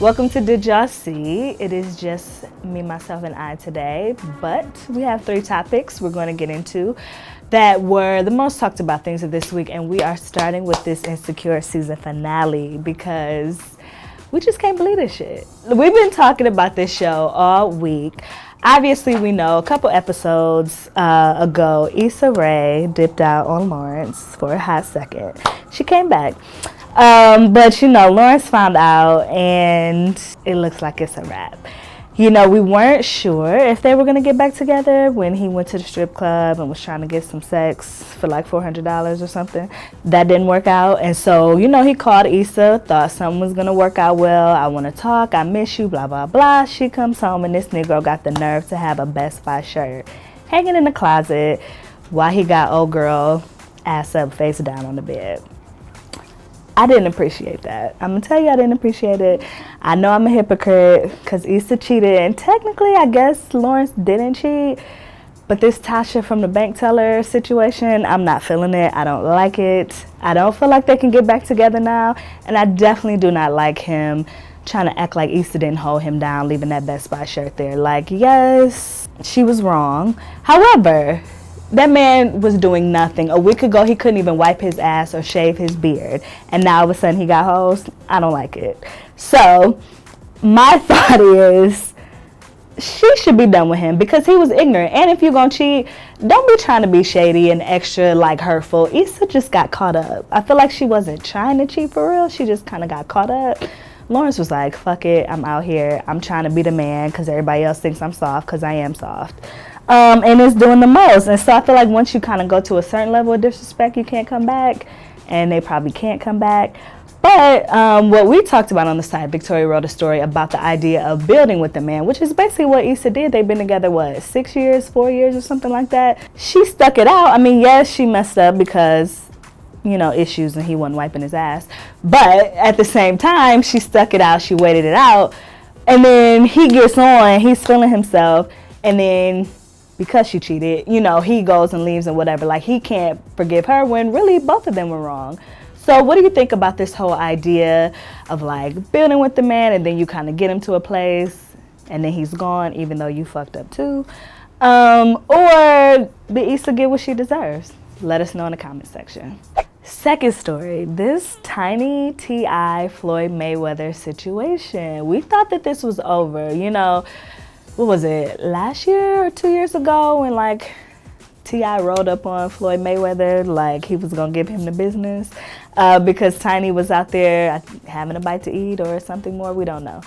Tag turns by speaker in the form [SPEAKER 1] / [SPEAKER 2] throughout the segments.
[SPEAKER 1] Welcome to Did Y'all See? It is just me, myself, and I today, but we have 3 topics we're going to get into that were the most talked about things of this week, and we are starting with this Insecure season finale because we just can't believe this shit. We've been talking about this show all week. Obviously, we know a couple episodes ago, Issa Rae dipped out on Lawrence for a hot second. She came back. But Lawrence found out and it looks like it's a wrap. We weren't sure if they were going to get back together when he went to the strip club and was trying to get some sex for like $400 or something. That didn't work out. And so, he called Issa, thought something was going to work out well. I want to talk. I miss you, blah, blah, blah. She comes home and this Negro got the nerve to have a Best Buy shirt hanging in the closet while he got old girl ass up, face down on the bed. I didn't appreciate that. I'm going to tell you I didn't appreciate it. I know I'm a hypocrite because Issa cheated. And technically, I guess Lawrence didn't cheat. But this Tasha from the bank teller situation, I'm not feeling it. I don't like it. I don't feel like they can get back together now. And I definitely do not like him trying to act like Issa didn't hold him down, leaving that Best Buy shirt there. Like, yes, she was wrong. However, that man was doing nothing. A week ago, he couldn't even wipe his ass or shave his beard. And now all of a sudden he got hoes. I don't like it. So my thought is she should be done with him because he was ignorant. And if you're going to cheat, don't be trying to be shady and extra hurtful. Issa just got caught up. I feel like she wasn't trying to cheat for real. She just kind of got caught up. Lawrence was like, fuck it. I'm out here. I'm trying to be the man because everybody else thinks I'm soft because I am soft. And it's doing the most. And so I feel like once you kind of go to a certain level of disrespect, you can't come back. And they probably can't come back. But what we talked about on the side, Victoria wrote a story about the idea of building with the man, which is basically what Issa did. They've been together, 6 years, 4 years or something like that. She stuck it out. I mean, yes, she messed up because, issues and he wasn't wiping his ass. But at the same time, she stuck it out. She waited it out. And then he gets on. He's feeling himself. And then because she cheated, he goes and leaves and whatever. Like, he can't forgive her when really both of them were wrong. So what do you think about this whole idea of building with the man and then you kind of get him to a place and then he's gone even though you fucked up too? Or did Issa get what she deserves? Let us know in the comment section. Second story, this tiny T.I. Floyd Mayweather situation. We thought that this was over, what was it, last year or 2 years ago when T.I. rolled up on Floyd Mayweather like he was gonna give him the business because Tiny was out there having a bite to eat or something more, we don't know.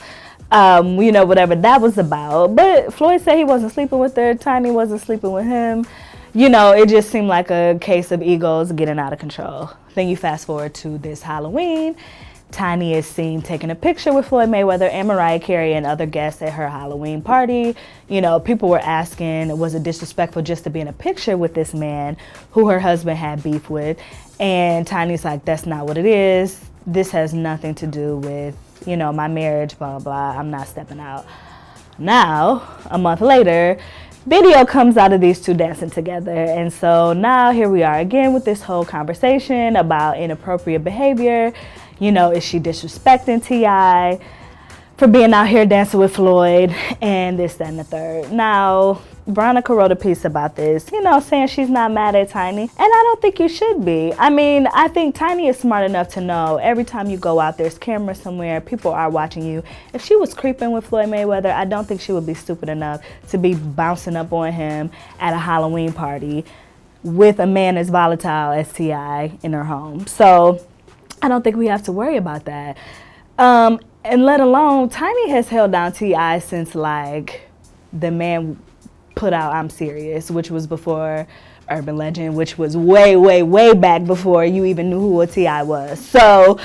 [SPEAKER 1] Whatever that was about. But Floyd said he wasn't sleeping with her, Tiny wasn't sleeping with him. It just seemed like a case of egos getting out of control. Then you fast forward to this Halloween. Tiny is seen taking a picture with Floyd Mayweather and Mariah Carey and other guests at her Halloween party. People were asking, was it disrespectful just to be in a picture with this man who her husband had beef with? And Tiny's like, that's not what it is. This has nothing to do with, my marriage, blah, blah, blah. I'm not stepping out. Now, a month later, video comes out of these two dancing together. And so now here we are again with this whole conversation about inappropriate behavior. Is she disrespecting T.I. for being out here dancing with Floyd and this, that, and the third? Now, Veronica wrote a piece about this, saying she's not mad at Tiny. And I don't think you should be. I mean, I think Tiny is smart enough to know every time you go out, there's cameras somewhere, people are watching you. If she was creeping with Floyd Mayweather, I don't think she would be stupid enough to be bouncing up on him at a Halloween party with a man as volatile as T.I. in her home. So I don't think we have to worry about that. And let alone, Tiny has held down T.I. since the man put out I'm Serious, which was before Urban Legend, which was way, way, way back before you even knew who a T.I. was. So,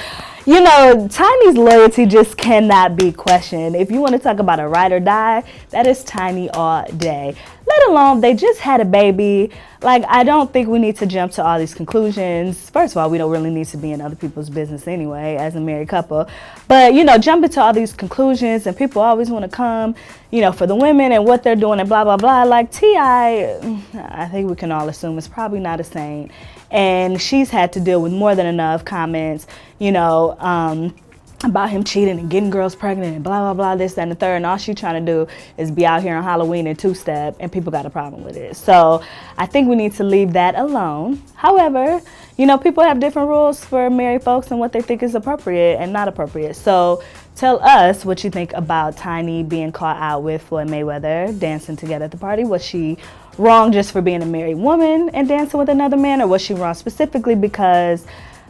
[SPEAKER 1] Tiny's loyalty just cannot be questioned. If you want to talk about a ride or die, that is Tiny all day. Let alone, they just had a baby. I don't think we need to jump to all these conclusions. First of all, we don't really need to be in other people's business anyway, as a married couple. But, jump into all these conclusions, and people always want to come, for the women and what they're doing and blah, blah, blah. T.I., I think we can all assume is probably not a saint. And she's had to deal with more than enough comments, about him cheating and getting girls pregnant and blah, blah, blah, this, that, and the third. And all she's trying to do is be out here on Halloween and two-step, and people got a problem with it. So I think we need to leave that alone. However, you know, people have different rules for married folks and what they think is appropriate and not appropriate. So tell us what you think about Tiny being caught out with Floyd Mayweather dancing together at the party. Was she wrong just for being a married woman and dancing with another man, or was she wrong specifically because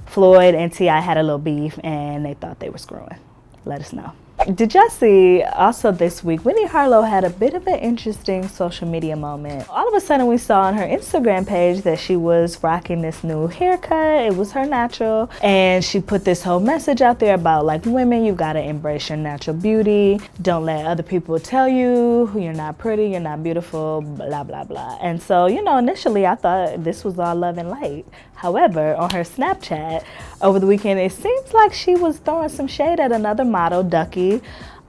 [SPEAKER 1] Floyd and T.I. had a little beef and they thought they were screwing? Let us know. Did y'all see also this week, Winnie Harlow had a bit of an interesting social media moment. All of a sudden we saw on her Instagram page that she was rocking this new haircut. It was her natural. And she put this whole message out there about like, women, you gotta embrace your natural beauty. Don't let other people tell you you're not pretty, you're not beautiful, blah, blah, blah. And so, you know, initially I thought this was all love and light. However, on her Snapchat over the weekend, it seems like she was throwing some shade at another model, Ducky,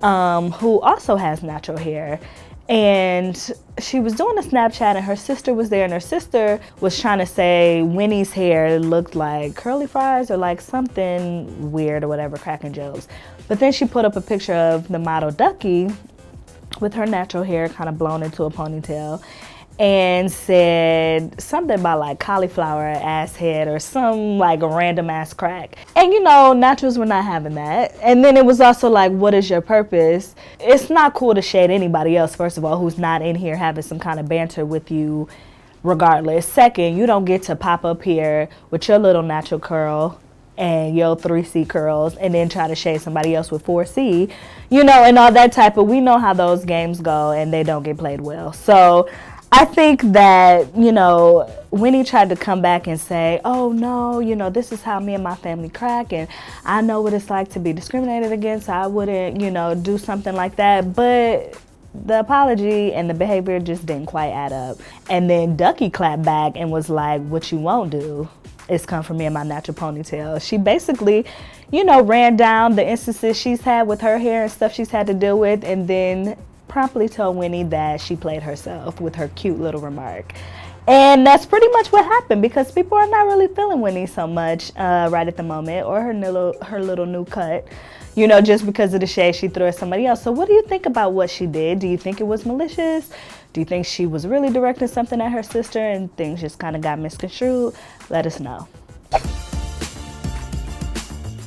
[SPEAKER 1] who also has natural hair. And she was doing a Snapchat and her sister was there, and her sister was trying to say Winnie's hair looked like curly fries or like something weird or whatever, cracking jokes. But then she put up a picture of the model Ducky with her natural hair kind of blown into a ponytail, and said something about like cauliflower ass head or some like random ass crack. And you know, naturals were not having that. And then it was also like, what is your purpose? It's not cool to shade anybody else, first of all, who's not in here having some kind of banter with you regardless. Second, you don't get to pop up here with your little natural curl and your 3C curls and then try to shade somebody else with 4C, you know, and all that type of, we know how those games go and they don't get played well. So I think that, you know, Winnie tried to come back and say, oh no, you know, this is how me and my family crack, and I know what it's like to be discriminated against. I wouldn't, you know, do something like that. But the apology and the behavior just didn't quite add up. And then Ducky clapped back and was like, what you won't do is come for me and my natural ponytail. She basically, you know, ran down the instances she's had with her hair and stuff she's had to deal with, and then promptly told Winnie that she played herself with her cute little remark. And that's pretty much what happened, because people are not really feeling Winnie so much right at the moment, or her little new cut, you know, just because of the shade she threw at somebody else. So what do you think about what she did? Do you think it was malicious? Do you think she was really directing something at her sister and things just kind of got misconstrued? Let us know.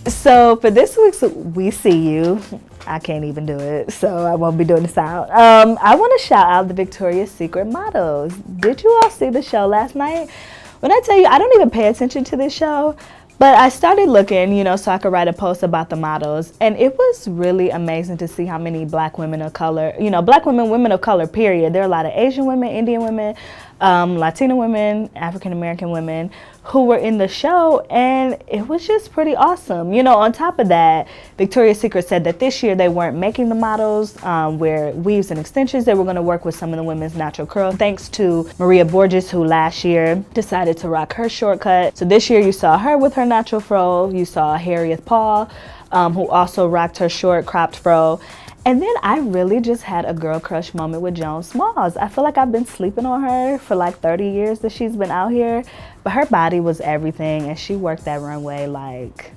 [SPEAKER 1] So for this week's We See You, I can't even do it, so I won't be doing the sound. I want to shout out the Victoria's Secret models. Did you all see the show last night? When I tell you, I don't even pay attention to this show, but I started looking, you know, so I could write a post about the models, and it was really amazing to see how many black women of color, you know, black women, women of color, period. There are a lot of Asian women, Indian women, Latina women, African American women who were in the show, and it was just pretty awesome. You know, on top of that, Victoria's Secret said that this year they weren't making the models wear weaves and extensions. They were going to work with some of the women's natural curl, thanks to Maria Borges, who last year decided to rock her shortcut. So this year you saw her with her natural fro. You saw Harriet Paul, who also rocked her short cropped fro. And then I really just had a girl crush moment with Joan Smalls. I feel like I've been sleeping on her for like 30 years that she's been out here, but her body was everything, and she worked that runway like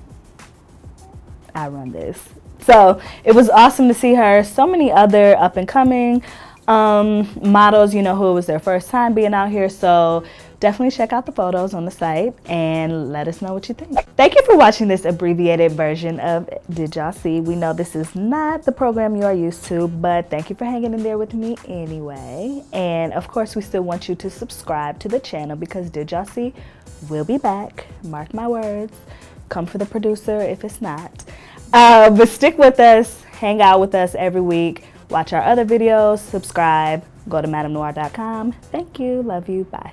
[SPEAKER 1] I run this. So it was awesome to see her. So many other up and coming models, you know, who it was their first time being out here. So definitely check out the photos on the site and let us know what you think. Thank you for watching this abbreviated version of Did Y'all See? We know this is not the program you are used to, but thank you for hanging in there with me anyway. And of course, we still want you to subscribe to the channel, because Did Y'all See? We'll be back. Mark my words. Come for the producer if it's not. But stick with us. Hang out with us every week. Watch our other videos. Subscribe. Go to MadameNoire.com. Thank you. Love you. Bye.